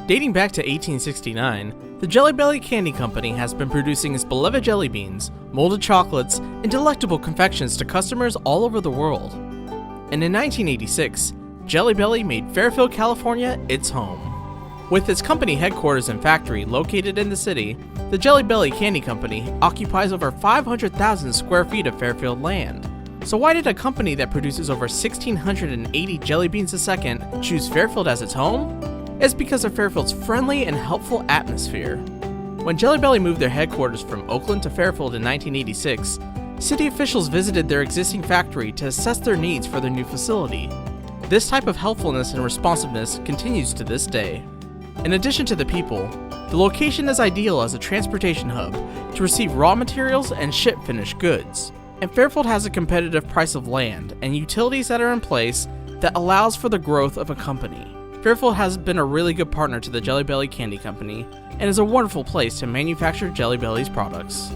Dating back to 1869, the Jelly Belly Candy Company has been producing its beloved jelly beans, molded chocolates, and delectable confections to customers all over the world. And in 1986, Jelly Belly made Fairfield, California its home. With its company headquarters and factory located in the city, the Jelly Belly Candy Company occupies over 500,000 square feet of Fairfield land. So why did a company that produces over 1,680 jelly beans a second choose Fairfield as its home? It's because of Fairfield's friendly and helpful atmosphere. When Jelly Belly moved their headquarters from Oakland to Fairfield in 1986, city officials visited their existing factory to assess their needs for their new facility. This type of helpfulness and responsiveness continues to this day. In addition to the people, the location is ideal as a transportation hub to receive raw materials and ship finished goods. And Fairfield has a competitive price of land and utilities that are in place that allows for the growth of a company. Fairfield has been a really good partner to the Jelly Belly Candy Company and is a wonderful place to manufacture Jelly Belly's products.